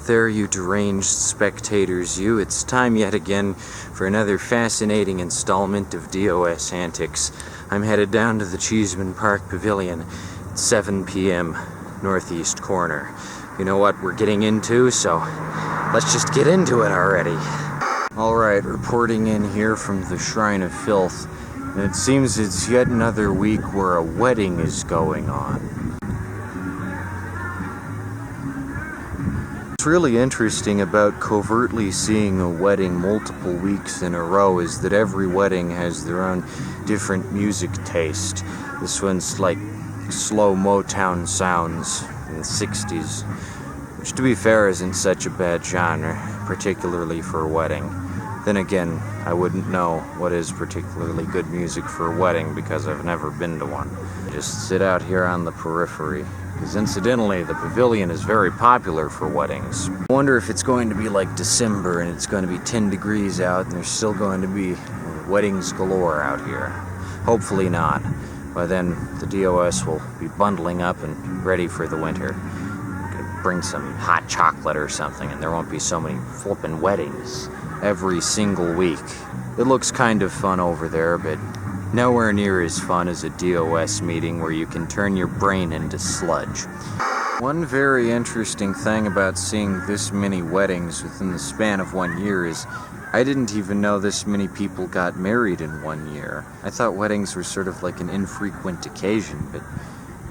there, you deranged spectators, you. It's time yet again for another fascinating installment of DOS antics. I'm headed down to the Cheeseman Park Pavilion at 7 p.m. northeast corner. You know what we're getting into, so let's just get into it already. Alright, reporting in here from the Shrine of Filth. And it seems it's yet another week where a wedding is going on. What's really interesting about covertly seeing a wedding multiple weeks in a row is that every wedding has their own different music taste. This one's like slow Motown sounds in the 60s, which to be fair isn't such a bad genre, particularly for a wedding. Then again, I wouldn't know what is particularly good music for a wedding because I've never been to one. I just sit out here on the periphery. Because incidentally, the pavilion is very popular for weddings. I wonder if it's going to be like December and it's going to be 10 degrees out and there's still going to be weddings galore out here. Hopefully not. By then, the DOS will be bundling up and ready for the winter. Bring some hot chocolate or something and there won't be so many flippin' weddings every single week. It looks kind of fun over there, but nowhere near as fun as a DOS meeting where you can turn your brain into sludge. One very interesting thing about seeing this many weddings within the span of 1 year is I didn't even know this many people got married in 1 year. I thought weddings were sort of like an infrequent occasion, but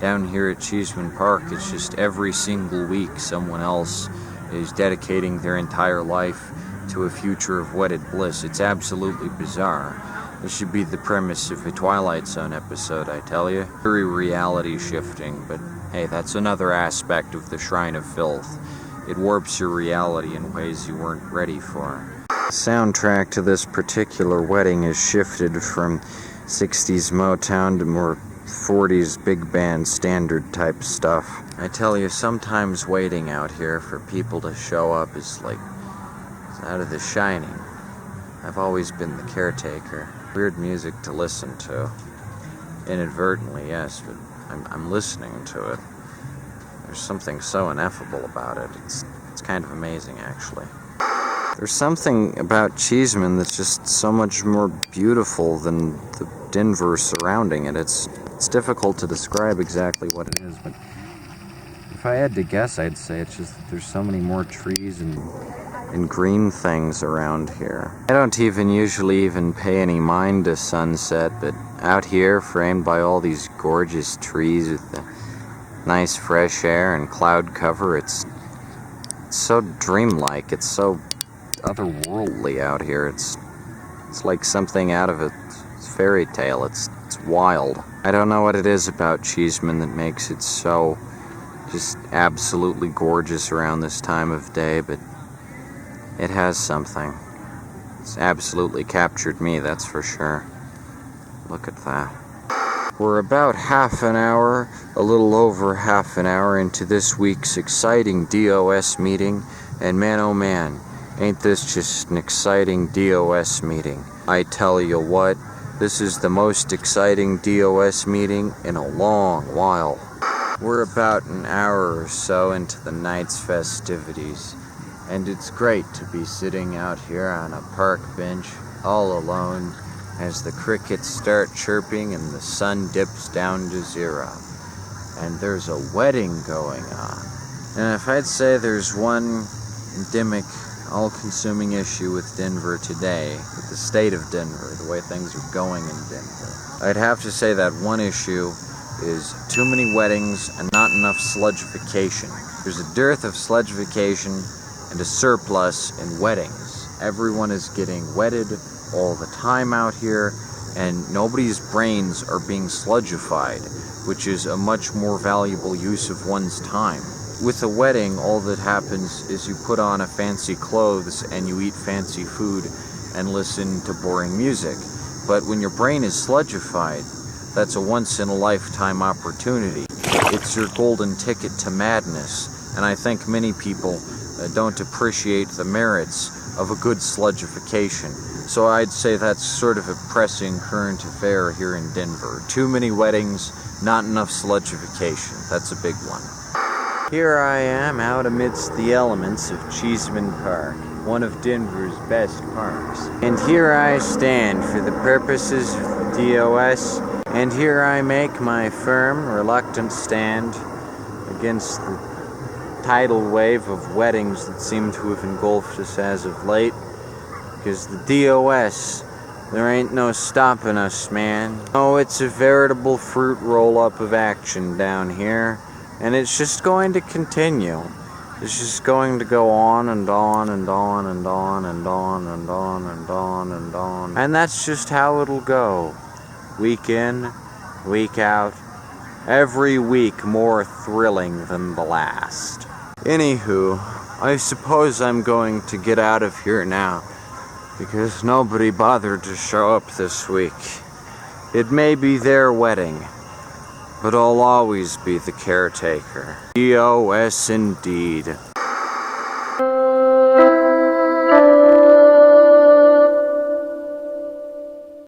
down here at Cheeseman Park, it's just every single week someone else is dedicating their entire life to a future of wedded bliss. It's absolutely bizarre. This should be the premise of a Twilight Zone episode, I tell you. Very reality shifting, but hey, that's another aspect of the Shrine of Filth. It warps your reality in ways you weren't ready for. The soundtrack to this particular wedding is shifted from 60s Motown to more 40s big band standard type stuff. I tell you, sometimes waiting out here for people to show up is like out of The Shining. I've always been the caretaker. Weird music to listen to. Inadvertently, yes, but I'm listening to it. There's something so ineffable about it. It's kind of amazing, actually. There's something about Cheeseman that's just so much more beautiful than the Denver surrounding it. It's difficult to describe exactly what it is, but if I had to guess, I'd say it's just that there's so many more trees and green things around here. I don't usually even pay any mind to sunset, but out here, framed by all these gorgeous trees with the nice fresh air and cloud cover, it's so dreamlike. It's so otherworldly out here. It's like something out of a fairy tale. It's wild. I don't know what it is about Cheeseman that makes it so just absolutely gorgeous around this time of day, but it has something. It's absolutely captured me, that's for sure. Look at that. We're about a little over half an hour into this week's exciting DOS meeting, and man oh man, ain't this just an exciting DOS meeting. I tell you what, this is the most exciting DOS meeting in a long while. We're about an hour or so into the night's festivities, and it's great to be sitting out here on a park bench all alone as the crickets start chirping and the sun dips down to zero. And there's a wedding going on. And if I'd say there's one endemic, all-consuming issue with Denver today, with the state of Denver, the way things are going in Denver, I'd have to say that one issue is too many weddings and not enough sludgification. There's a dearth of sludgification and a surplus in weddings. Everyone is getting wedded all the time out here, and nobody's brains are being sludgified, which is a much more valuable use of one's time. With a wedding, all that happens is you put on a fancy clothes and you eat fancy food and listen to boring music. But when your brain is sludgified, that's a once-in-a-lifetime opportunity. It's your golden ticket to madness, and I think many people don't appreciate the merits of a good sludgification. So I'd say that's sort of a pressing current affair here in Denver. Too many weddings, not enough sludgification. That's a big one. Here I am out amidst the elements of Cheeseman Park, one of Denver's best parks. And here I stand for the purposes of the DOS, and here I make my firm, reluctant stand against the tidal wave of weddings that seem to have engulfed us as of late. Because the DOS, there ain't no stopping us, man. Oh, it's a veritable fruit roll-up of action down here. And it's just going to continue. It's just going to go on and on and on and on and on and on and on and on. And that's just how it'll go. Week in, week out. Every week more thrilling than the last. Anywho, I suppose I'm going to get out of here now. Because nobody bothered to show up this week. It may be their wedding. But I'll always be the caretaker. DOS indeed.